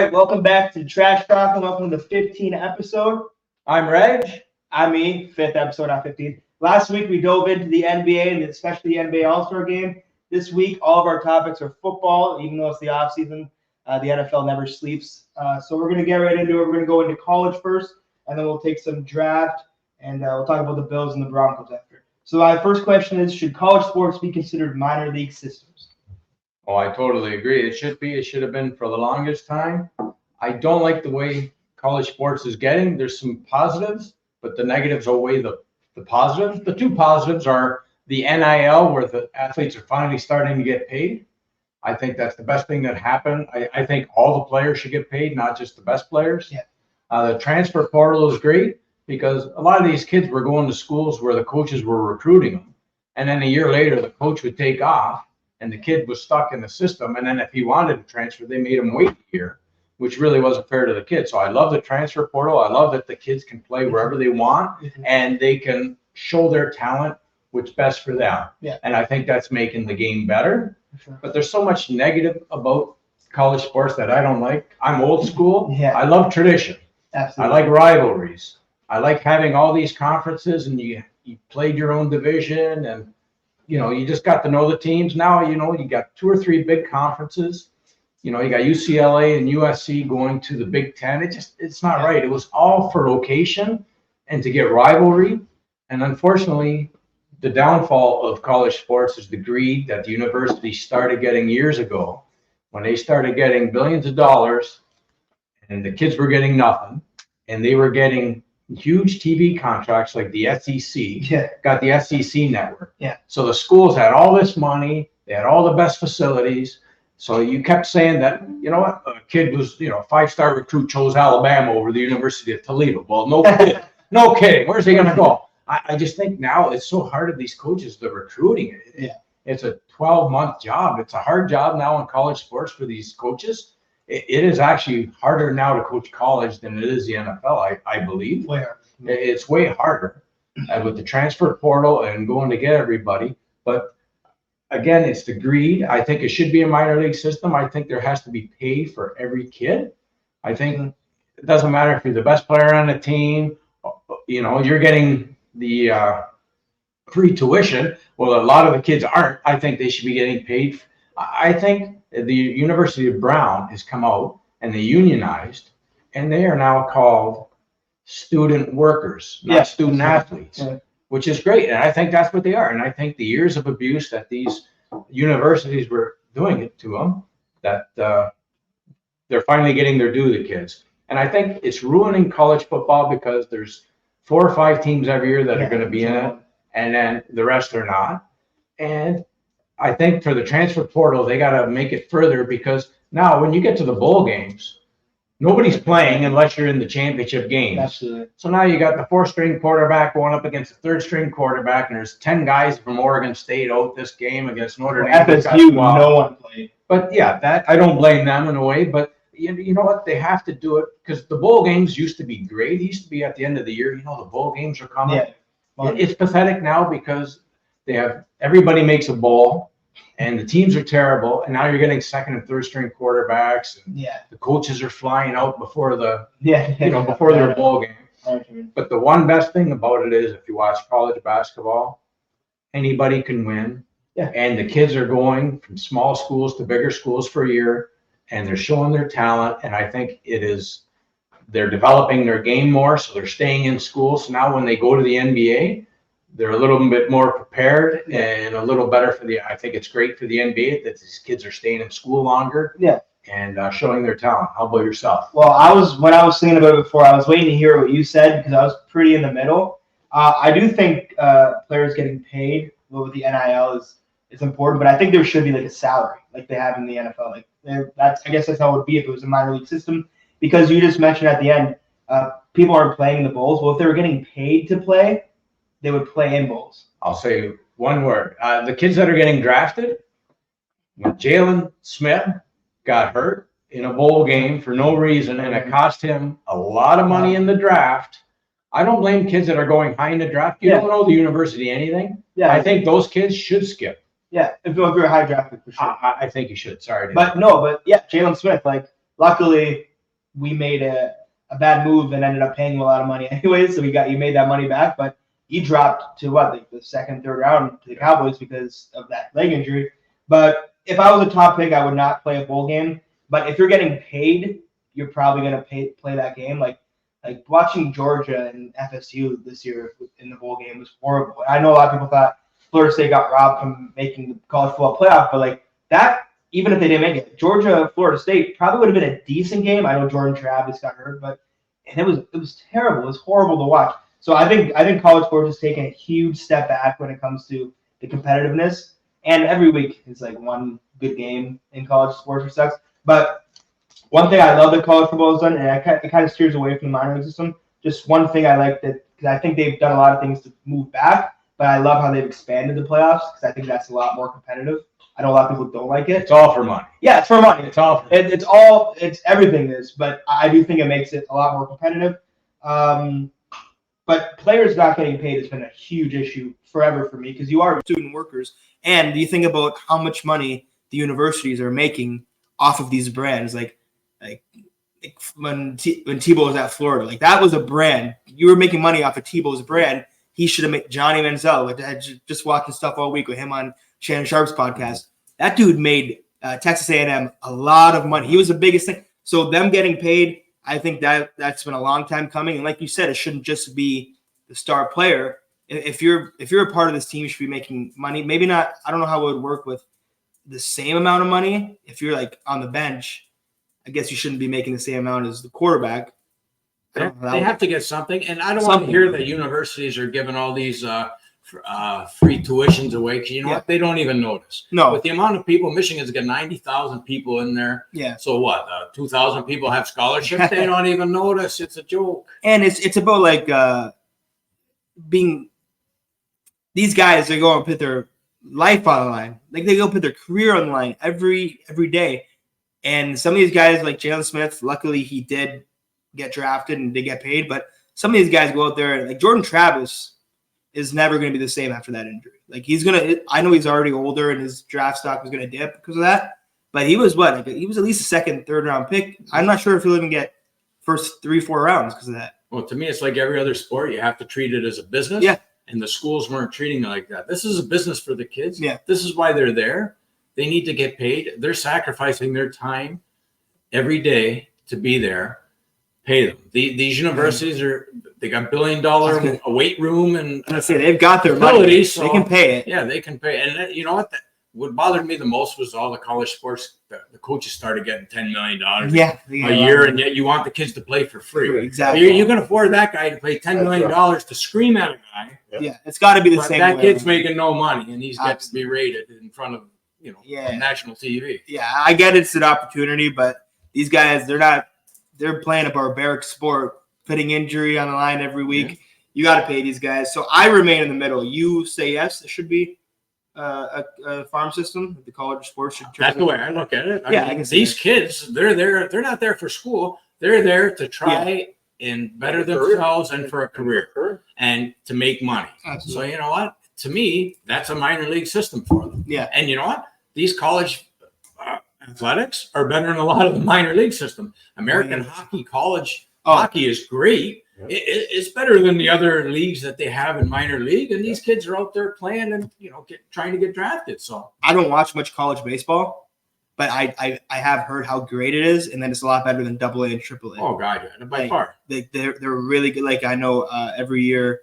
right, welcome back to Trash Talk and welcome to the 15th episode. I'm Reg. I'm me, 5th episode, not 15. Last week we dove into the NBA and especially the NBA All-Star Game. This week all of our topics are football, even though it's the offseason. The NFL never sleeps. So we're going to get right into it. We're going to go into college first, and then we'll take some draft, and we'll talk about the Bills and the Broncos after. So my first question is, should college sports be considered minor league systems? Oh, I totally agree. It should be. It should have been for the longest time. I don't like the way college sports is getting. There's some positives, but the negatives outweigh the positives. The two positives are the NIL, where the athletes are finally starting to get paid. I think that's the best thing that happened. I think all the players should get paid, not just the best players. Yeah. The transfer portal is great because a lot of these kids were going to schools where the coaches were recruiting them. And then a year later, the coach would take off and the kid was stuck in the system. And then if he wanted to transfer, they made him wait a year, which really wasn't fair to the kid. So I love the transfer portal. I love that the kids can play wherever they want and they can show their talent, which best for them. Yeah. And I think that's making the game better. Sure. But there's so much negative about college sports that I don't like. I'm old school. Yeah. I love tradition. Absolutely. I like rivalries. I like having all these conferences and you played your own division and you just got to know the teams. Now, you got 2 or 3 big conferences. You got UCLA and USC going to the Big Ten. It's not right. It was all for location and to get rivalry. And unfortunately, the downfall of college sports is the greed that the universities started getting years ago when they started getting billions of dollars and the kids were getting nothing and they were getting huge TV contracts like the SEC, got the SEC network. Yeah. So the schools had all this money, they had all the best facilities. So you kept saying that, a kid was, 5-star recruit chose Alabama over the University of Toledo. Well, no kidding. No kidding. Where's he going to go? I just think now it's so hard of these coaches, the recruiting. It's a 12-month job. It's a hard job now in college sports for these coaches. It is actually harder now to coach college than it is the NFL, I believe. Where? It's way harder with the transfer portal and going to get everybody. But again, it's the greed. I think it should be a minor league system. I think there has to be pay for every kid. I think it doesn't matter if you're the best player on the team, you're getting the free tuition. Well, a lot of the kids aren't. I think they should be getting paid. I think the University of Brown has come out and they unionized, and they are now called student workers, not student athletes, which is great. And I think that's what they are. And I think the years of abuse that these universities were doing it to them, that they're finally getting their due, the kids. And I think it's ruining college football because there's 4 or 5 teams every year that are going to be in it, and then the rest are not. And I think for the transfer portal, they got to make it further because now when you get to the bowl games, nobody's playing unless you're in the championship games. Absolutely. So now you got the 4th-string quarterback going up against the 3rd-string quarterback, and there's 10 guys from Oregon State out this game against Notre Dame. FSU, no one played. But yeah, that I don't blame them in a way, but you know what? They have to do it because the bowl games used to be great. It used to be at the end of the year. The bowl games are coming. Yeah. Well, It's pathetic now because everybody makes a bowl, and the teams are terrible. And now you're getting 2nd and 3rd-string quarterbacks. And the coaches are flying out before before their bowl game. But the one best thing about it is if you watch college basketball, anybody can win. Yeah. And the kids are going from small schools to bigger schools for a year. And they're showing their talent, and I think they're developing their game more, so they're staying in school. So now when they go to the NBA, they're a little bit more prepared and a little better I think it's great for the NBA that these kids are staying in school longer and showing their talent. How about yourself? Well, when I was thinking about it before, I was waiting to hear what you said because I was pretty in the middle. I do think players getting paid with the NIL is important, but I think there should be like a salary like they have in the NFL. I guess that's how it would be if it was a minor league system, because you just mentioned at the end, people aren't playing in the bowls. Well, if they were getting paid to play, they would play in bowls. I'll say one word. The kids that are getting drafted, when Jalen Smith got hurt in a bowl game for no reason, and it cost him a lot of money in the draft. I don't blame kids that are going high in the draft. You don't know the university anything. Yeah, I think those kids should skip. Yeah, if you're a high draft pick, for sure. I think you should. Sorry. But Jalen Smith, luckily we made a bad move and ended up paying him a lot of money anyway. So you made that money back, but he dropped to like the second, third round to the Cowboys because of that leg injury. But if I was a top pick, I would not play a bowl game. But if you're getting paid, you're probably gonna play that game. Like watching Georgia and FSU this year in the bowl game was horrible. I know a lot of people thought Florida State got robbed from making the college football playoff, but like that, even if they didn't make it, Georgia, Florida State probably would have been a decent game. I know Jordan Travis got hurt, and it was terrible. It was horrible to watch. So I think college sports has taken a huge step back when it comes to the competitiveness. And every week is like one good game in college sports, which sucks. But one thing I love that college football has done, and it kind of steers away from the minor league system. Just one thing I like that, because I think they've done a lot of things to move back, but I love how they've expanded the playoffs because I think that's a lot more competitive. I know a lot of people don't like it. It's all for money. Yeah, it's for money. It's all. It's everything is, but I do think it makes it a lot more competitive. But players not getting paid has been a huge issue forever for me because you are student workers, and you think about how much money the universities are making off of these brands, like when Tebow was at Florida, like that was a brand. You were making money off of Tebow's brand. He should have made Johnny Manziel. Like I had just watching stuff all week with him on Shannon Sharp's podcast. That dude made Texas A&M a lot of money. He was the biggest thing. So them getting paid, I think that's been a long time coming. And like you said, it shouldn't just be the star player. If you're a part of this team, you should be making money. Maybe not. I don't know how it would work with the same amount of money. If you're like on the bench, I guess you shouldn't be making the same amount as the quarterback. They have to get something. And I don't want to hear that universities are giving all these free tuitions away because you know what? They don't even notice. No. With the amount of people, Michigan's got 90,000 people in there. Yeah. So what? 2,000 people have scholarships. They don't even notice. It's a joke. And it's about like being these guys. They go and put their life on the line. Like they go put their career on the line every day. And some of these guys, like Jalen Smith, luckily he did get drafted and did get paid. But some of these guys go out there, like Jordan Travis is never going to be the same after that injury. Like I know he's already older and his draft stock was going to dip because of that. But he was he was at least a second, third round pick. I'm not sure if he'll even get first 3-4 rounds because of that. Well, to me, it's like every other sport. You have to treat it as a business. Yeah. And the schools weren't treating it like that. This is a business for the kids. Yeah. This is why they're there. They need to get paid. They're sacrificing their time every day to be there. Pay them. These universities they got $1 billion a weight room and I say they've got their money. So they can pay it. Yeah, they can pay. And you know what bothered me the most was all the college sports. The coaches started getting $10 million a year, and yet you want the kids to play for free. Exactly. You can afford that guy to pay $10 million to scream at a guy. Yeah, it's got to be the same. That kid's making no money, and he's got to be rated in front of national TV. Yeah, I get it's an opportunity, but these guys they're playing a barbaric sport, putting injury on the line every week. Yeah. You got to pay these guys. So I remain in the middle. You say yes, it should be a farm system. The college sports should. That's the way I look at it. I can see these kids, they're there. They're not there for school. They're there to try and better themselves and for a career and to make money. Absolutely. So you know what? To me, that's a minor league system for them. Yeah. And you know what? These college athletics are better than a lot of the minor league system. American hockey, college hockey is great. It's better than the other leagues that they have in minor league, and these kids are out there playing and trying to get drafted. So I don't watch much college baseball, but I have heard how great it is, and then it's a lot better than AA and AAA. Oh God, yeah, by far. They're really good. Like I know every year,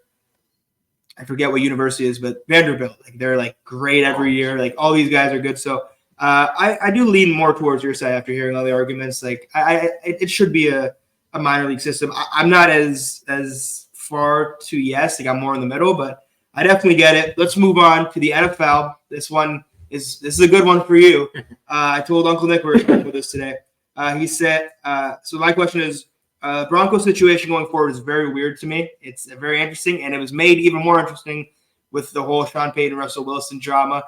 I forget what university it is, but Vanderbilt, like they're like great every year. Like all these guys are good. So I do lean more towards your side after hearing all the arguments. Like it should be a minor league system. I'm not as far to yes. Like I'm more in the middle, but I definitely get it. Let's move on to the NFL. This is a good one for you. I told Uncle Nick we were talking about this today. He said, so my question is, Broncos situation going forward is very weird to me. It's very interesting, and it was made even more interesting with the whole Sean Payton, Russell Wilson drama.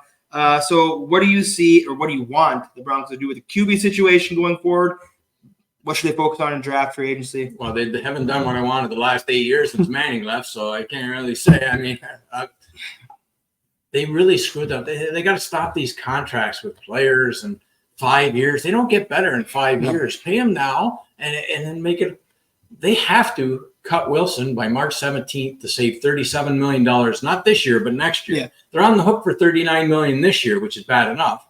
So what do you see or what do you want the Broncos to do with the QB situation going forward? What should they focus on in draft, free agency? Well, they haven't done what I wanted the last 8 years since Manning left, so I can't really say. I mean, they really screwed up. They got to stop these contracts with players and 5 years. They don't get better in 5 years. Pay them now and then make it. They have to cut Wilson by March 17th to save $37 million, not this year, but next year. Yeah. They're on the hook for $39 million this year, which is bad enough,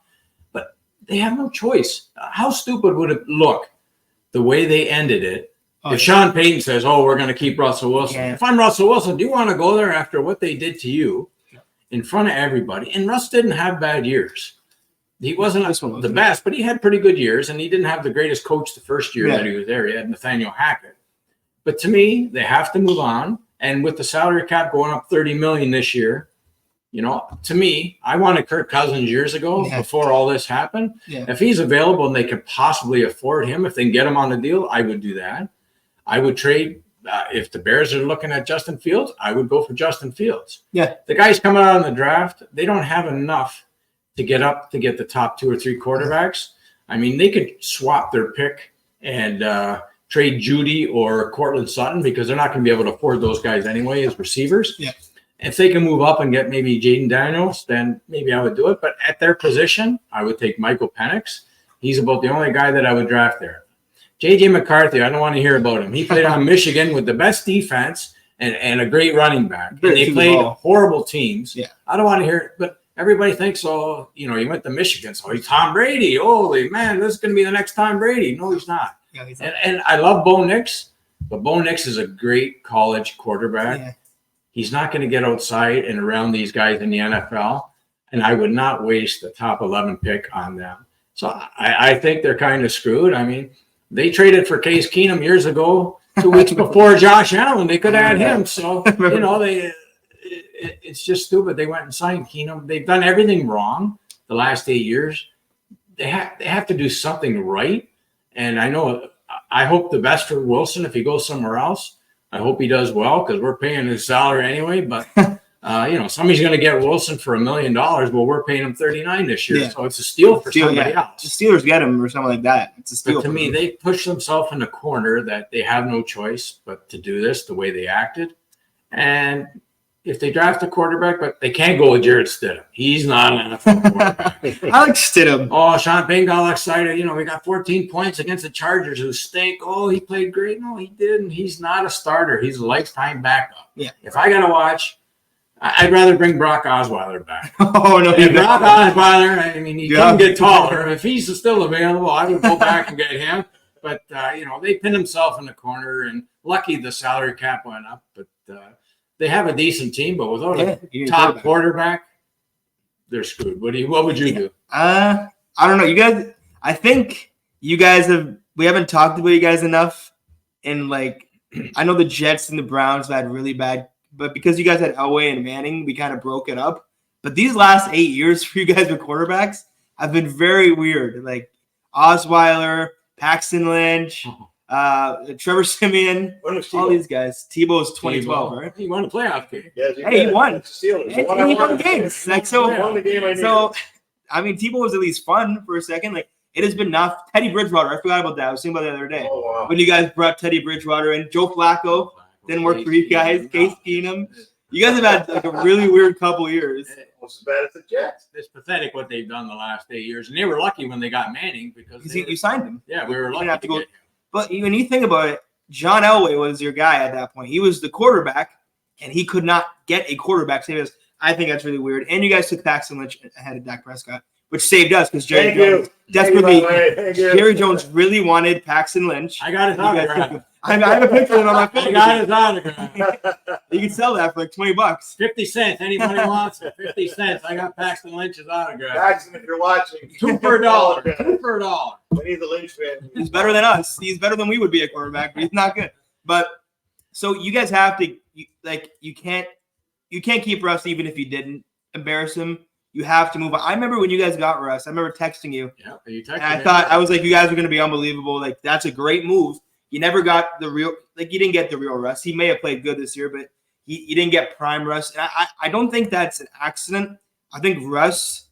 but they have no choice. How stupid would it look the way they ended it? If Sean Payton says, we're going to keep Russell Wilson. Yeah. If I'm Russell Wilson, do you want to go there after what they did to you in front of everybody? And Russ didn't have bad years. He wasn't the best, but he had pretty good years, and he didn't have the greatest coach the first year that he was there. He had Nathaniel Hackett. But to me, they have to move on. And with the salary cap going up $30 million this year, to me, I wanted Kirk Cousins years ago before all this happened. Yeah. If he's available and they could possibly afford him, if they can get him on a deal, I would do that. I would trade. If the Bears are looking at Justin Fields, I would go for Justin Fields. Yeah. The guys coming out in the draft, they don't have enough to get up to get the top 2 or 3 quarterbacks. I mean, they could swap their pick and trade Judy or Cortland Sutton because they're not going to be able to afford those guys anyway as receivers. Yeah. If they can move up and get maybe Jaden Daniels, then maybe I would do it. But at their position, I would take Michael Penix. He's about the only guy that I would draft there. J.J. McCarthy, I don't want to hear about him. He played on Michigan with the best defense and a great running back. And they played horrible teams. Yeah. I don't want to hear it, but everybody thinks, he went to Michigan, so he's Tom Brady. Holy man, this is going to be the next Tom Brady. No, he's not. Yeah, and I love Bo Nix, but Bo Nix is a great college quarterback. Yeah. He's not going to get outside and around these guys in the NFL, and I would not waste the top 11 pick on them. So I think they're kind of screwed. I mean, they traded for Case Keenum years ago, 2 weeks before Josh Allen. They could add him. So, it's just stupid. They went and signed Keenum. They've done everything wrong the last 8 years. They have to do something right. And I hope the best for Wilson if he goes somewhere else. I hope he does well because we're paying his salary anyway. But, somebody's going to get Wilson for $1 million. Well, we're paying him $39 this year. Yeah. So it's a steal for somebody else. The Steelers get him or something like that. It's a steal. But to me, they push themselves in a corner that they have no choice but to do this the way they acted. And if they draft a quarterback, but they can't go with Jarrett Stidham. He's not an NFL quarterback. I like Stidham. Oh, Sean Payton got all excited. We got 14 points against the Chargers who stink. Oh, he played great. No, he didn't. He's not a starter. He's a lifetime backup. Yeah. If I got to watch, I'd rather bring Brock Osweiler back. Oh, no. And Brock Osweiler, he couldn't get taller. If he's still available, I would go back and get him. But, they pinned himself in the corner, and lucky the salary cap went up. But they have a decent team, but without a top quarterback, they're screwed. What would you do? I don't know. You guys, I think you guys we haven't talked about you guys enough. And I know the Jets and the Browns have had really bad, but because you guys had Elway and Manning, we kind of broke it up. But these last 8 years for you guys with quarterbacks have been very weird. Like Osweiler, Paxton Lynch, Trevor Siemian, all these guys. Tebow's 2012, right? He won a playoff game. Yeah, he won. He won games. So, Tebow was at least fun for a second. It has been enough. Teddy Bridgewater, I forgot about that. I was thinking about that the other day. Oh, wow. When you guys brought Teddy Bridgewater in. Joe Flacco didn't work for you guys. Case Keenum. You guys have had a really weird couple years. Almost as bad as the Jets. It's pathetic what they've done the last 8 years. And they were lucky when they got Manning because you signed him. Yeah, we were lucky to get him. But when you think about it, John Elway was your guy at that point. He was the quarterback, and he could not get a quarterback. I think that's really weird. And you guys took Paxton Lynch ahead of Dak Prescott, which saved us because Jerry Jones desperately. Jerry Jones really wanted Paxton Lynch. I got his autograph. I have a picture of it on my phone. I got his autograph. You can sell that for $20. 50 cents. Anybody wants it? 50 cents. I got Paxton Lynch's autograph. Paxton, if you're watching, $2 for $1. $2 for $1. We need the Lynch fan. He's better than us. He's better than we would be a quarterback, but he's not good. But so you guys have to you can't keep Russ even if you didn't embarrass him. You have to move on. I remember when you guys got Russ. I remember texting you. Yeah, you texted me. And I was like, you guys are going to be unbelievable. That's a great move. You never got the real, you didn't get the real Russ. He may have played good this year, but you didn't get prime Russ. And I don't think that's an accident. I think Russ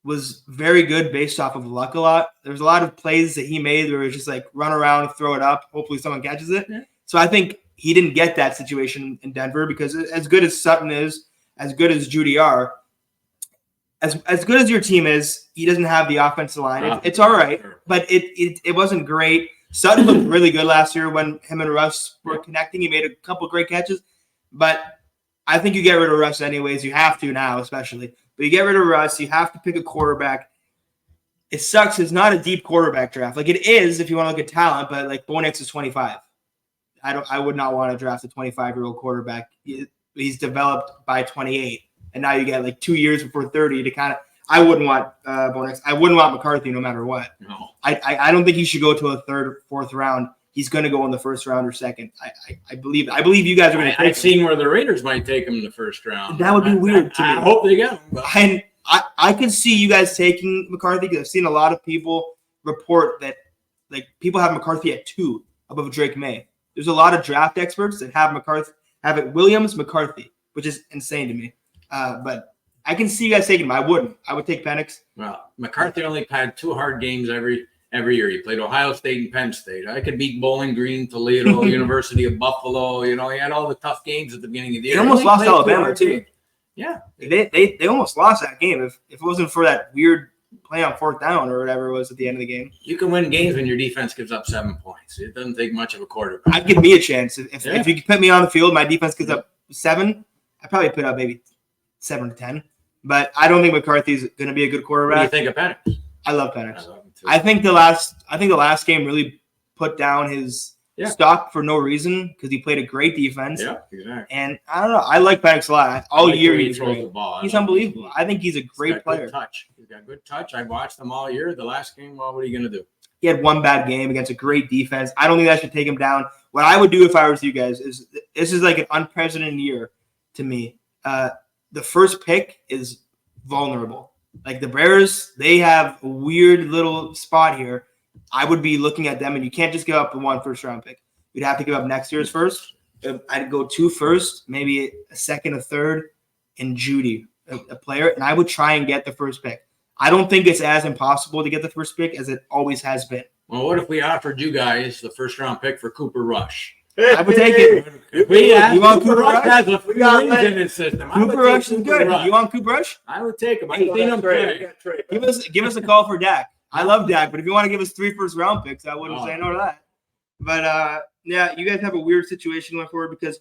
was very good based off of luck a lot. There's a lot of plays that he made where it was just run around, throw it up. Hopefully someone catches it. Yeah. So I think he didn't get that situation in Denver because as good as Sutton is, as good as Judy are, as good as your team is, he doesn't have the offensive line. It's all right, but it wasn't great. Sutton looked really good last year when him and Russ were connecting. He made a couple great catches, but I think you get rid of Russ anyways. You have to now, especially. But you get rid of Russ, you have to pick a quarterback. It sucks. It's not a deep quarterback draft. Like it is if you want to look at talent, but like Bo Nix is 25. I would not want to draft a 25-year-old quarterback. He's developed by 28, and now you get like 2 years before 30 to kind of. I wouldn't want Bo Nix. I wouldn't want McCarthy no matter what. No. I don't think he should go to a third, fourth round. He's going to go in the first round or second. I believe you guys are going to. I've seen where the Raiders might take him in the first round. That would be weird to me. I hope they get him. But. I could see you guys taking McCarthy because I've seen a lot of people report that like people have McCarthy at 2 above Drake May. There's a lot of draft experts that have it Williams, McCarthy, which is insane to me. But I can see you guys taking him. I wouldn't. I would take Penix. Well, McCarthy only had 2 hard games every year. He played Ohio State and Penn State. I could beat Bowling Green, Toledo, University of Buffalo. You know, he had all the tough games at the beginning of the year. They almost lost Alabama too. Yeah, they almost lost that game. If it wasn't for that weird play on 4th down or whatever it was at the end of the game. You can win games when your defense gives up 7 points. It doesn't take much of a quarterback. I'd give me a chance. If you put me on the field, my defense gives up 7. I'd probably put up maybe 7 to 10. But I don't think McCarthy's going to be a good quarterback. What do you think of Penix? I love Penix. I think the last game really put down his stock for no reason because he played a great defense. Yeah, exactly. And I don't know. I like Penix a lot. All year he's great. The ball. He's unbelievable. I think he's a great player. Good touch. He's got good touch. I've watched him all year. The last game, well, what are you going to do? He had one bad game against a great defense. I don't think that should take him down. What I would do if I was you guys is this is like an unprecedented year to me. The first pick is vulnerable. Like the Bears, they have a weird little spot here. I would be looking at them, and you can't just give up the 1 first-round pick. You'd have to give up next year's first. I'd go 2 first, maybe a second, a third, and Judy, a player, and I would try and get the first pick. I don't think it's as impossible to get the first pick as it always has been. Well, what if we offered you guys the first-round pick for Cooper Rush? I would take it. You want Cooper Rush? Has a few rings in his system. Cooper Rush is good. You want Cooper Rush? I would take him. I've seen him play. Give us a call for Dak. I love Dak, but if you want to give us 3 first-round picks, I wouldn't say no to that. But yeah, you guys have a weird situation going forward because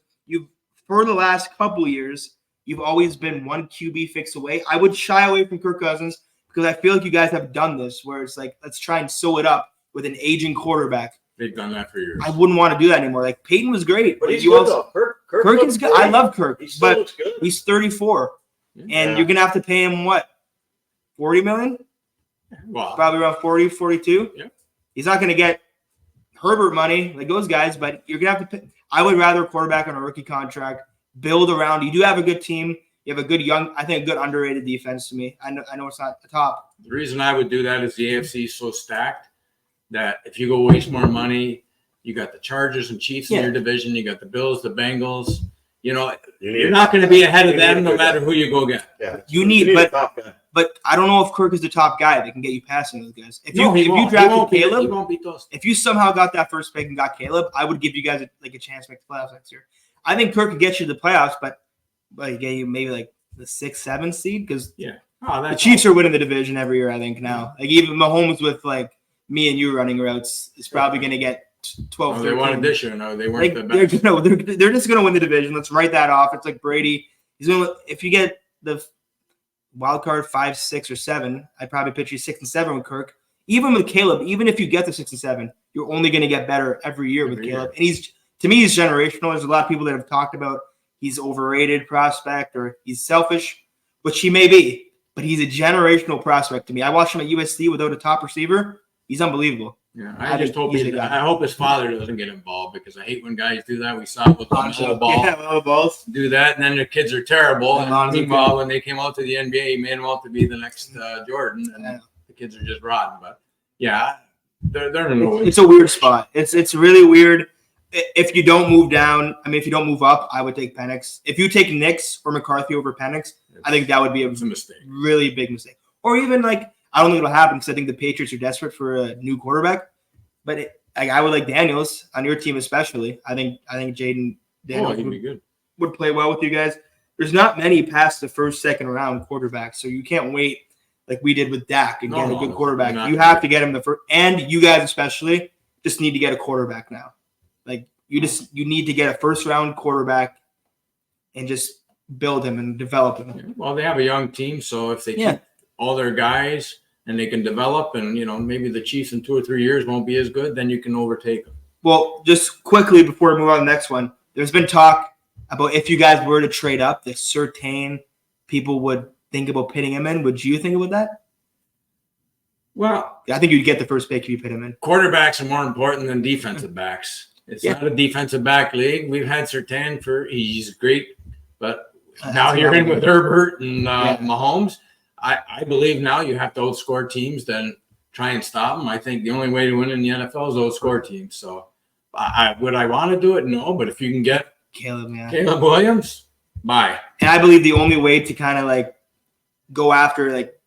for the last couple years, you've always been 1 QB fix away. I would shy away from Kirk Cousins because I feel like you guys have done this where it's like, let's try and sew it up with an aging quarterback. They've done that for years. I wouldn't want to do that anymore. Like Peyton was great. But he's good though. Kirk is good. I love Kirk, but good. he's 34, and you're gonna have to pay him what, $40 million? Well, Probably around 40, 42. Yeah. He's not gonna get Herbert money like those guys, but you're gonna have to pay. I would rather a quarterback on a rookie contract. Build around. You do have a good team. You have a good a good underrated defense to me. I know it's not the top. the reason I would do that is the AFC is so stacked that if you go waste more money, you got the Chargers and Chiefs in your division. You got the Bills, the Bengals. You know, you're not going to be ahead of them no matter who you go get. Yeah, you need a top guy. But I don't know if Kirk is the top guy that can get you passing those guys. If you drafted Caleb, he won't beat those. If you somehow got that first pick and got Caleb, I would give you guys a chance to make the playoffs next year. I think Kirk could get you to the playoffs, but he get you maybe like the 6th, 7th seed because the Chiefs are winning the division every year. I think now, like even Mahomes with like me and you running routes is probably going to get 12. They won it this year. No, they weren't the best. They're just going to win the division. Let's write that off. It's like Brady. If you get the wild card 5, 6, or 7, I'd probably pitch you 6 and 7 with Kirk. Even with Caleb, even if you get the 6 and 7, you're only going to get better every year with Caleb. And to me, he's generational. There's a lot of people that have talked about he's overrated prospect or he's selfish, which he may be, but he's a generational prospect to me. I watched him at USC without a top receiver. He's unbelievable. Yeah, I just hope I hope his father doesn't get involved because I hate when guys do that. We saw with the balls do that, and then their kids are terrible. And meanwhile, when they came out to the NBA, he made them out to be the next Jordan, and the kids are just rotten. But yeah, they're in no way. It's a weird spot. It's really weird. If you don't move down, if you don't move up, I would take Penix. If you take Nix or McCarthy over Penix, I think that would be a mistake, really big mistake. Or even like. I don't think it'll happen because I think the Patriots are desperate for a new quarterback. But I would like Daniels on your team especially. I think Jaden Daniels would play well with you guys. there's not many past the first, second round quarterbacks, so you can't wait like we did with Dak and get a good quarterback. You have to get him the first, and you guys especially just need to get a quarterback now. Like you need to get a first round quarterback and just build him and develop him. Well, they have a young team, so if they keep all their guys and they can develop, and maybe the Chiefs in 2 or 3 years won't be as good, then you can overtake them. Well, just quickly before we move on to the next one, there's been talk about if you guys were to trade up, that certain people would think about pitting him in. Would you think about that? Well, I think you'd get the first pick if you put him in. Quarterbacks are more important than defensive backs. It's not a defensive back league. We've had Surtain he's great, but now you're in with Herbert and Mahomes. I believe now you have to outscore teams than try and stop them. I think the only way to win in the NFL is outscore teams. So would I want to do it? No, but if you can get Caleb Williams, bye. And I believe the only way to kind of like go after like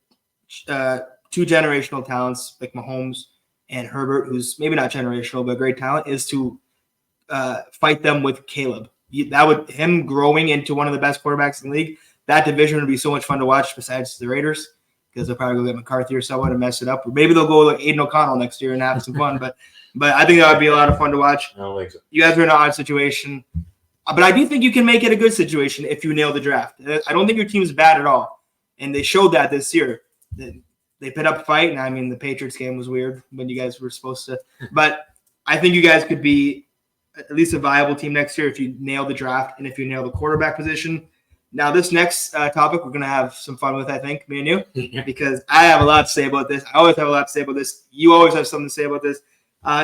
two generational talents like Mahomes and Herbert, who's maybe not generational but great talent, is to fight them with Caleb. Him growing into one of the best quarterbacks in the league. That division would be so much fun to watch. Besides the Raiders, because they'll probably go get McCarthy or someone and mess it up, or maybe they'll go like Aiden O'Connell next year and have some fun. But I think that would be a lot of fun to watch. I don't think so. You guys are in an odd situation, but I do think you can make it a good situation if you nail the draft. I don't think your team's bad at all, and they showed that this year. They put up a fight, and I mean the Patriots game was weird when you guys were supposed to, but I think you guys could be at least a viable team next year if you nail the draft and if you nail the quarterback position. Now, this next topic we're going to have some fun with, I think, me and you, because I have a lot to say about this. I always have a lot to say about this. You always have something to say about this.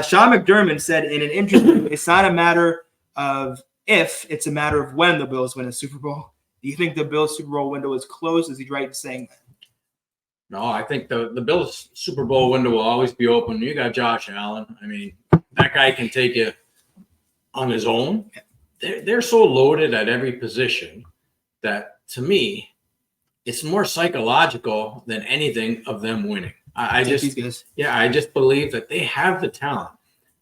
Sean McDermott said in an interview, it's not a matter of if, it's a matter of when the Bills win a Super Bowl. Do you think the Bills Super Bowl window is closed? Is he right in saying that? No, I think the Bills Super Bowl window will always be open. You got Josh Allen. I mean, that guy can take you on his own. They're so loaded at every position that, to me, it's more psychological than anything of them winning. I just believe that they have the talent.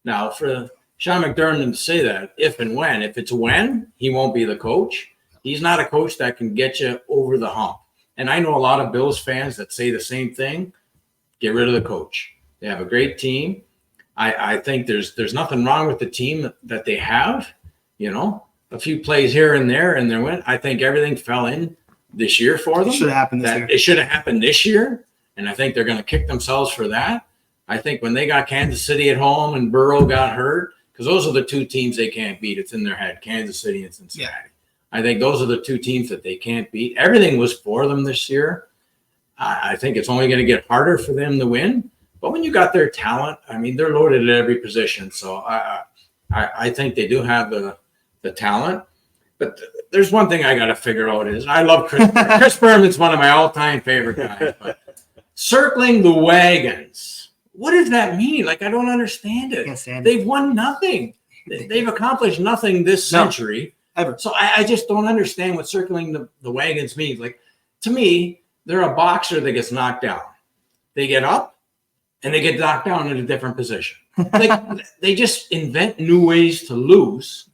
Now, for Sean McDermott to say that, if it's when, he won't be the coach. He's not a coach that can get you over the hump. And I know a lot of Bills fans that say the same thing. Get rid of the coach. They have a great team. I think there's nothing wrong with the team that they have. A few plays here and there, and they went. I think everything fell in this year for them. It should have happened this year. It should have happened this year, and I think they're going to kick themselves for that. I think when they got Kansas City at home and Burrow got hurt, because those are the two teams they can't beat. It's in their head, Kansas City and Cincinnati. Yeah. I think those are the two teams that they can't beat. Everything was for them this year. I think it's only going to get harder for them to win. But when you got their talent, I mean, they're loaded at every position. So I think they do have the talent. But there's one thing I got to figure out is I love Chris. Chris Berman's one of my all-time favorite guys. But circling the wagons, what does that mean? Like, I don't understand it. They've won nothing. They've accomplished nothing this century. Ever. So I just don't understand what circling the wagons means. Like, to me, they're a boxer that gets knocked down. They get up and they get knocked down in a different position. Like, they just invent new ways to lose.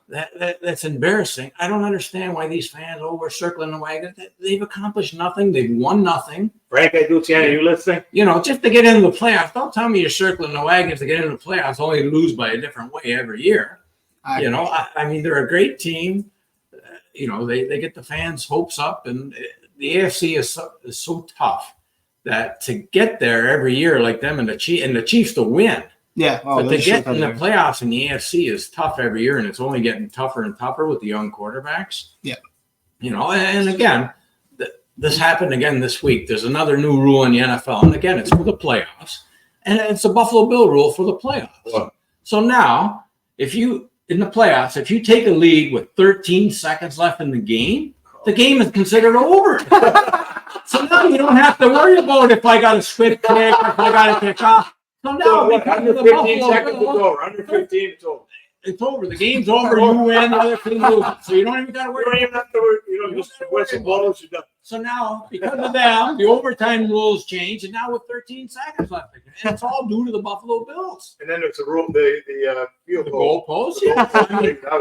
That's embarrassing. I don't understand why these fans we're circling the wagon. They've accomplished nothing. They've won nothing. Frank, Luciano, you listening? Just to get into the playoffs. Don't tell me you're circling the wagons to get into the playoffs, only to lose by a different way every year. I mean, they're a great team. They get the fans' hopes up, and the AFC is so tough that to get there every year like them and the Chiefs to win. Yeah, but to get in the playoffs in the AFC is tough every year, and it's only getting tougher and tougher with the young quarterbacks. Yeah. And again, this happened again this week. There's another new rule in the NFL, and again, it's for the playoffs, and it's a Buffalo Bill rule for the playoffs. Wow. So now, in the playoffs, if you take a lead with 13 seconds left in the game is considered over. So now you don't have to worry about if I got a squib kick, if I got a kick off. So now, under 15 seconds, it's over. Under 15, it's over. It's over. The game's over. You win. The other team loses. So you don't even got to worry. You don't even have to worry. Just whistle blows. You're done. So now, because of that, the overtime rules change, and now with 13 seconds left, and it's all due to the Buffalo Bills. And then there's a rule, the field The goal. goalpost. Yeah.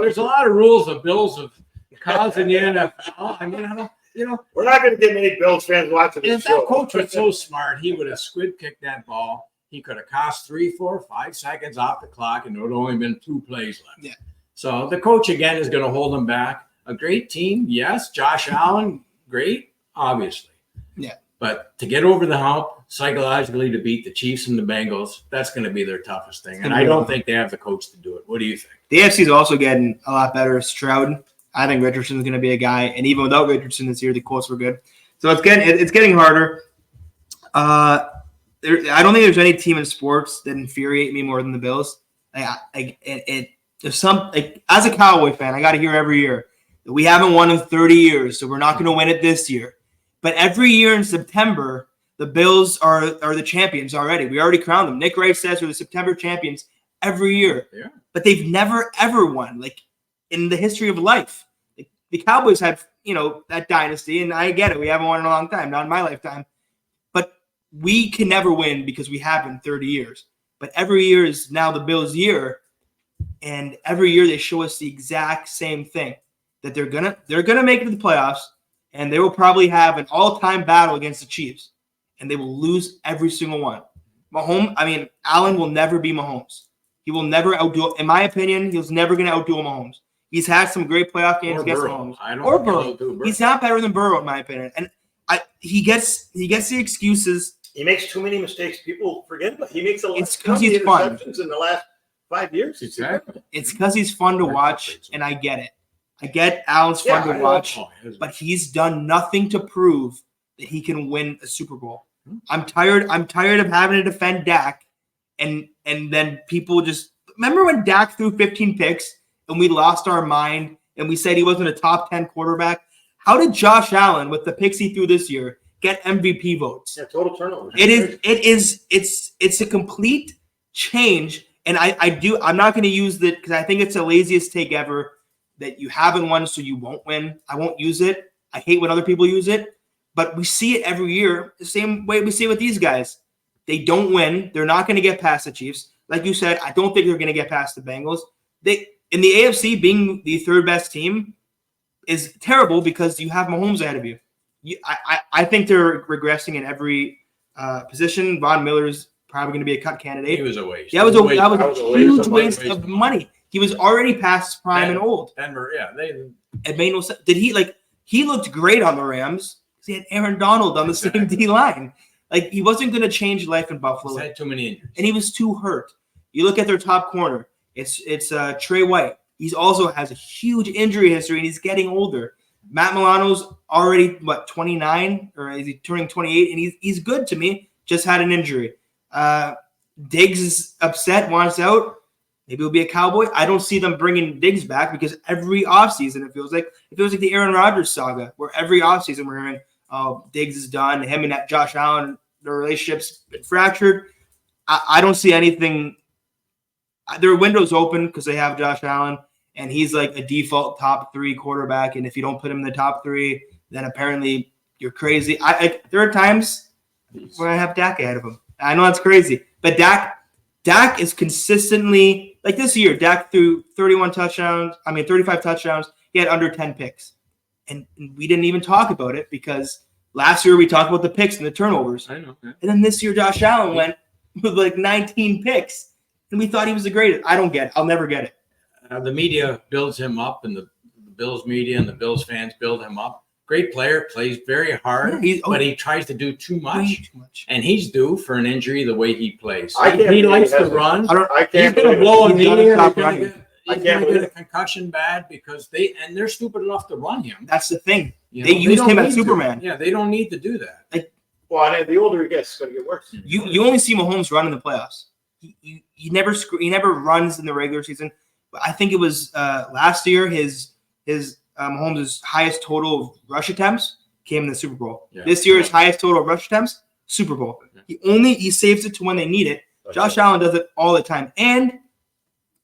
There's a lot of rules the Bills have causing the NFL. I mean, I don't, you know, We're not going to get many Bills fans watching if this show. that coach was so smart, he would have squid kicked that ball. He could have cost 3, 4, 5 seconds off the clock, and there would have only been 2 plays left. Yeah. So the coach again is going to hold them back. A great team, yes. Josh Allen, great, obviously. Yeah. But to get over the hump, psychologically to beat the Chiefs and the Bengals, that's going to be their toughest thing. And I don't think they have the coach to do it. What do you think? The AFC is also getting a lot better. Stroud, I think Richardson's going to be a guy, and even without Richardson this year, the Colts were good. So it's getting harder. I don't think there's any team in sports that infuriate me more than the Bills. There's some as a Cowboy fan, I got to hear every year that we haven't won in 30 years, so we're not going to win it this year. But every year in September, the Bills are the champions already. We already crowned them. Nick Wright says we're the September champions every year. Yeah. But they've never, ever won, like, in the history of life. Like, the Cowboys had, that dynasty, and I get it. We haven't won in a long time, not in my lifetime. But we can never win because we haven't 30 years. But every year is now the Bills' year, and every year they show us the exact same thing, that they're gonna make it to the playoffs, and they will probably have an all-time battle against the Chiefs, and they will lose every single one. Allen will never be Mahomes. He will never outdo, in my opinion, he's never going to outdo Mahomes. He's had some great playoff games against Mahomes. Or Burrow. He's not better than Burrow, in my opinion. And he gets the excuses. He makes too many mistakes. People forget about. He makes a lot It's 'cause he's fun. interceptions in the last 5 years. Exactly. It's because he's fun to watch, and I get it. I get Allen's fun to watch, but he's done nothing to prove that he can win a Super Bowl. I'm tired of having to defend Dak, and then people just remember when Dak threw 15 picks and we lost our mind and we said he wasn't a top 10 quarterback. How did Josh Allen, with the picks he threw this year, get MVP votes? Yeah, total turnover. It's a complete change, and I'm not going to use that because I think it's the laziest take ever, that you haven't won so you won't win. I won't use it. I hate when other people use it. But we see it every year, the same way we see it with these guys. They don't win. They're not going to get past the Chiefs. Like you said, I don't think they're going to get past the Bengals. In the AFC, being the third best team is terrible because you have Mahomes ahead of you. I think they're regressing in every position. Von Miller's probably going to be a cut candidate. He was a waste. That was a huge waste of of money. He was already past his prime and old. Denver, It made no sense. He looked great on the Rams. He had Aaron Donald on the same D line. Like, he wasn't going to change life in Buffalo. He's had too many injuries. And he was too hurt. You look at their top corner. It's Trey White. He also has a huge injury history, and he's getting older. Matt Milano's already, 29? Or is he turning 28? And he's good to me. Just had an injury. Diggs is upset, wants out. Maybe it'll be a Cowboy. I don't see them bringing Diggs back because every offseason it feels like the Aaron Rodgers saga, where every offseason we're hearing, Diggs is done. Him and that Josh Allen, their relationship's been fractured. I don't see anything. Their window's open because they have Josh Allen, and he's like a default top 3 quarterback. And if you don't put him in the top 3, then apparently you're crazy. There are times where I have Dak ahead of him. I know that's crazy, but Dak is consistently, like this year, Dak threw 35 touchdowns. He had under 10 picks. And we didn't even talk about it because last year we talked about the picks and the turnovers. I know. Yeah. And then this year Josh Allen went with like 19 picks. And we thought he was the greatest. I don't get it. I'll never get it. The media builds him up, and the Bills media and the Bills fans build him up. Great player, plays very hard, but he tries to do too much. And he's due for an injury the way he plays. He likes to run. He's going to blow a knee. He's going to get a concussion bad because they're stupid enough to run him. That's the thing. They used him as Superman. Yeah, they don't need to do that. The older he gets, it's going to get worse. You only see Mahomes run in the playoffs. He never runs in the regular season. But I think it was last year his Mahomes' highest total of rush attempts came in the Super Bowl. Yeah. This year, his highest total of rush attempts, Super Bowl. He saves it to when they need it. Josh Allen does it all the time. And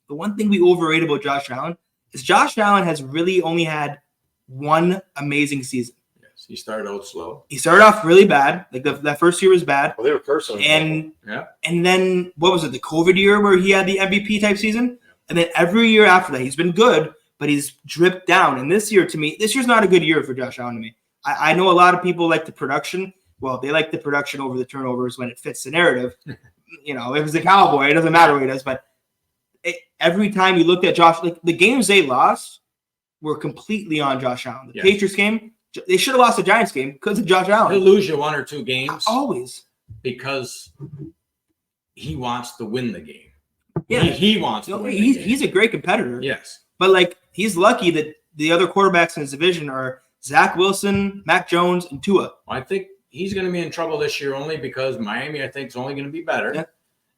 the one thing we overrate about Josh Allen is Josh Allen has really only had one amazing season. Yes, he started out slow. He started off really bad. Like that first year was bad. Well, they were cursing. And then what was it? The COVID year where he had the MVP type season. And then every year after that, he's been good. but he's dripped down. And this year, to me, this year's not a good year for Josh Allen to me. I know a lot of people like the production. Well, they like the production over the turnovers when it fits the narrative. You know, if it was the Cowboy, it doesn't matter what he does. But every time you looked at Josh, like the games they lost were completely on Josh Allen. The Patriots game, they should have lost the Giants game because of Josh Allen. He'll lose you 1 or 2 games. Always. Because he wants to win the game. Yeah. He wants to win the game. He's a great competitor. Yes. But, like, he's lucky that the other quarterbacks in his division are Zach Wilson, Mac Jones, and Tua. I think he's going to be in trouble this year only because Miami, I think, is only going to be better. Yeah.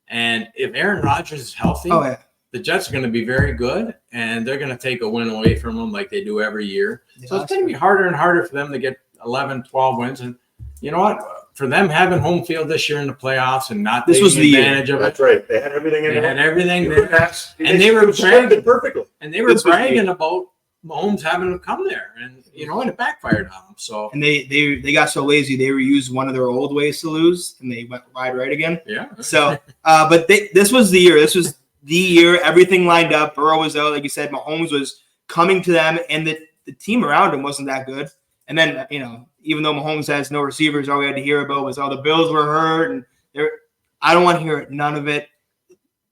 And if Aaron Rodgers is healthy, the Jets are going to be very good, and they're going to take a win away from them like they do every year. Yeah, so it's going to be harder and harder for them to get 11, 12 wins. And you know what? For them having home field this year in the playoffs and not taking advantage of it. That's right. They had everything in They there. had everything. And they were bragging perfectly. And they were bragging about Mahomes having to come there, and and it backfired on them. So they got so lazy they reused one of their old ways to lose, and they went wide right again. Yeah. So, but this was the year. This was the year. Everything lined up. Burrow was out, like you said. Mahomes was coming to them, and the team around him wasn't that good. And then even though Mahomes has no receivers, all we had to hear about was all the Bills were hurt, and I don't want to hear it. None of it.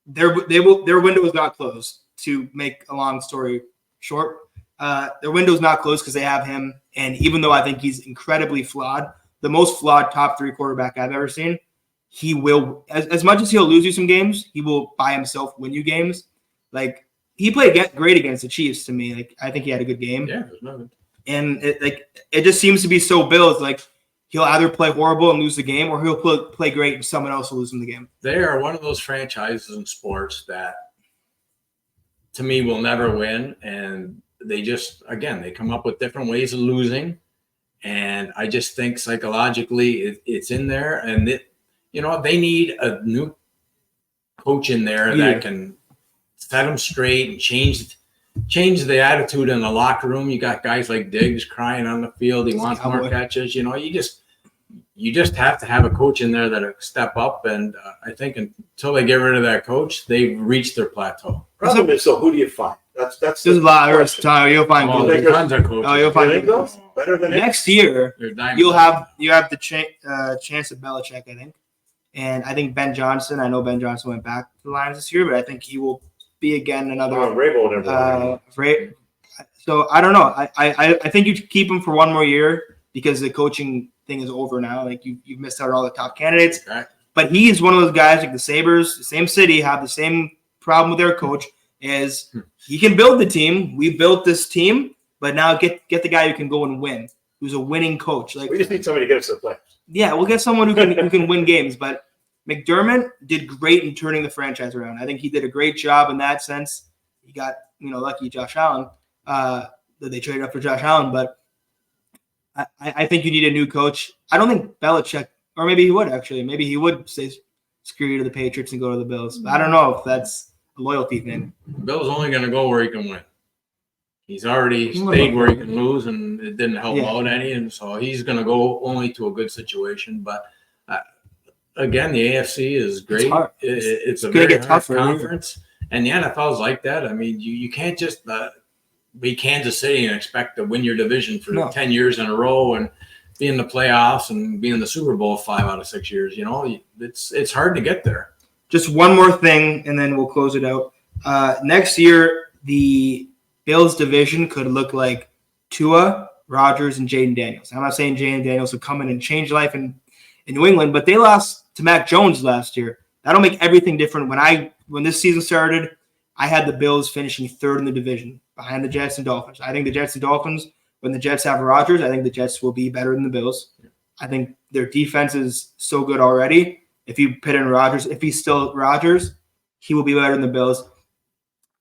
Their window was not closed. To make a long story short. Their window's not closed because they have him. And even though I think he's incredibly flawed, the most flawed top 3 quarterback I've ever seen, he will, as much as he'll lose you some games, he will by himself win you games. Like, he played great against the Chiefs to me. Like, I think he had a good game. Yeah, there's nothing. And it just seems to be so Bills. Like, he'll either play horrible and lose the game, or he'll play great and someone else will lose him the game. They are one of those franchises in sports that, to me, will never win. And they just, again, they come up with different ways of losing. And I just think psychologically it's in there. And, they need a new coach in there that can set them straight and change the attitude in the locker room. You got guys like Diggs crying on the field. He wants more catches. You just have to have a coach in there that'll step up. And I think until they get rid of that coach, they've reached their plateau. Problem is, so who do you find? That's There's a lot of time. You'll find Tons of coaches. you'll find better than next year. You have the chance of Belichick, I think, and I think Ben Johnson. I know Ben Johnson went back to the Lions this year, but I think he will be again another. Rabel never. So I don't know. I think you keep him for one more year because the coaching thing is over now. Like you've missed out on all the top candidates. Right. But he is one of those guys like the Sabres, the same city, have the same problem with their coach. Is he can build the team. We built this team, but now get the guy who can go and win, who's a winning coach. Like we just need somebody to get us to the playoffs. Yeah, we'll get someone who can win games. But McDermott did great in turning the franchise around. I think he did a great job in that sense. He got lucky Josh Allen that they traded up for Josh Allen. But I think you need a new coach. I don't think Belichick, or maybe he would actually. Maybe he would say screw you to the Patriots and go to the Bills. But I don't know if that's a loyalty thing. Bill's only going to go where he can win. He's already stayed where he can lose, and it didn't help out any. And so he's going to go only to a good situation. But again, the AFC is great. It's a very tough conference. And the NFL is like that. I mean, you can't just be Kansas City and expect to win your division for 10 years in a row and be in the playoffs and be in the Super Bowl 5 out of 6 years. It's hard to get there. Just one more thing, and then we'll close it out. Next year, the Bills division could look like Tua, Rodgers, and Jaden Daniels. I'm not saying Jaden Daniels will come in and change life in New England, but they lost to Mac Jones last year. That'll make everything different. When this season started, I had the Bills finishing 3rd in the division behind the Jets and Dolphins. I think the Jets and Dolphins, when the Jets have Rodgers, I think the Jets will be better than the Bills. I think their defense is so good already. If you put in Rodgers, if he's still Rodgers, he will be better than the Bills.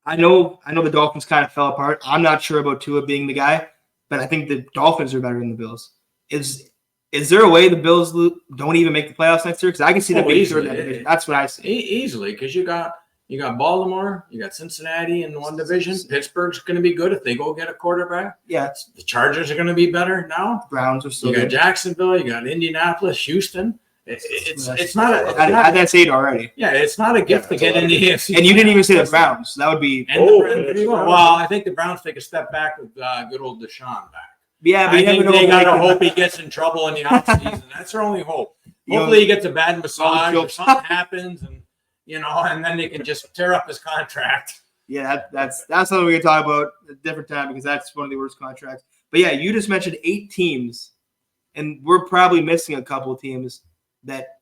I know the Dolphins kind of fell apart. I'm not sure about Tua being the guy, but I think the Dolphins are better than the Bills. Is there a way the Bills don't even make the playoffs next year? Because I can see them being third in that division. That's what I see. Easily, because you got Baltimore, you got Cincinnati in one division. Pittsburgh's going to be good if they go get a quarterback. Yeah. The Chargers are going to be better now. Browns are still You got good. Jacksonville, you got Indianapolis, Houston. It's not a. That's 8 already. Yeah, it's not a gift to get in the AFC. And you didn't even say the Browns. So that would be. Well, I think the Browns take a step back with good old Deshaun back. Yeah, but I think they gotta hope he gets in trouble in the offseason. That's their only hope. Hopefully, he gets a bad massage or something happens, and and then they can just tear up his contract. Yeah, that's something we can talk about at a different time because that's one of the worst contracts. But yeah, you just mentioned 8 teams, and we're probably missing a couple of teams that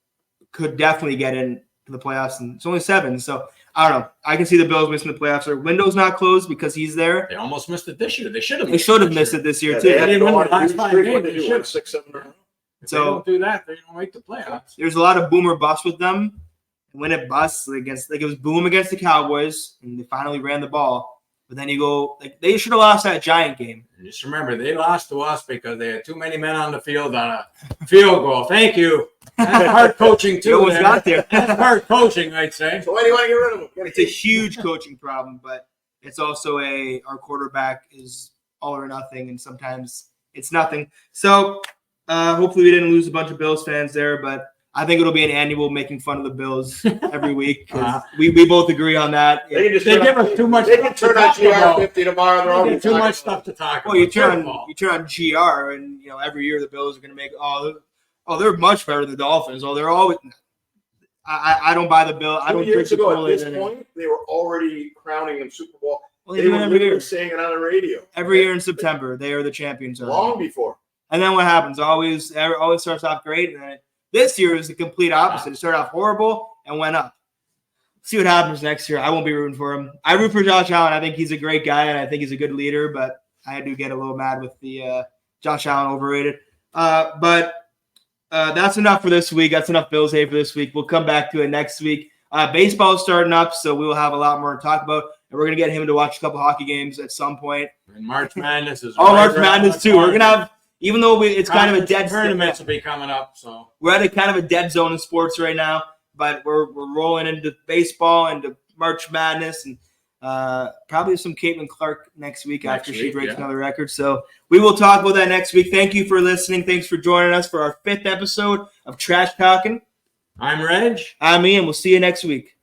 could definitely get into the playoffs, and it's only 7. So I don't know. I can see the Bills missing the playoffs. Their window's not closed because he's there. They almost missed it this year. They should have. They should have missed it this year too. They didn't win the last 5 games. They should 6, 7 rounds. If they don't do that, they don't make the playoffs. There's a lot of boom or bust with them. When it busts against, it was boom against the Cowboys, and they finally ran the ball. But then you go, they should have lost that Giant game. And just remember, they lost to us because they had too many men on the field on a field goal. Thank you. That's hard coaching too. You almost got there. That's hard coaching, I'd say. So why do you want to get rid of him? It's a huge coaching problem, but it's also our quarterback is all or nothing, and sometimes it's nothing. So hopefully we didn't lose a bunch of Bills fans there, but I think it'll be an annual making fun of the Bills every week because we both agree on that. They give us too much. They can turn on GR50 tomorrow. They're already too much stuff to talk about. Well, you turn on GR, and every year the Bills are going to make they're much better than the Dolphins. Oh, they're always. I don't buy the Bill. I don't 2 years drink the ago at Kool-Aid this in it. point, they were already crowning them Super Bowl. Well, They do were it every literally year. saying it on the radio. Every year in September, they are the champions. Long before. And then what happens? Always starts off great, and then this year is the complete opposite. It started off horrible and went up. See what happens next year. I won't be rooting for him. I root for Josh Allen. I think he's a great guy, and I think he's a good leader, but I do get a little mad with the Josh Allen overrated. But that's enough for this week. That's enough Bills hate for this week. We'll come back to it next week. Baseball is starting up, so we will have a lot more to talk about, and we're going to get him to watch a couple hockey games at some point. And March Madness is March Madness too. We're going to have, even though it's kind of a dead tournaments will be coming up, so we're at a kind of a dead zone in sports right now, but we're rolling into baseball, into March Madness, and probably some Caitlin Clark next week after she breaks another record. So we will talk about that next week. Thank you for listening. Thanks for joining us for our 5th episode of Trash Talkin'. I'm Reg. I'm Ian. We'll see you next week.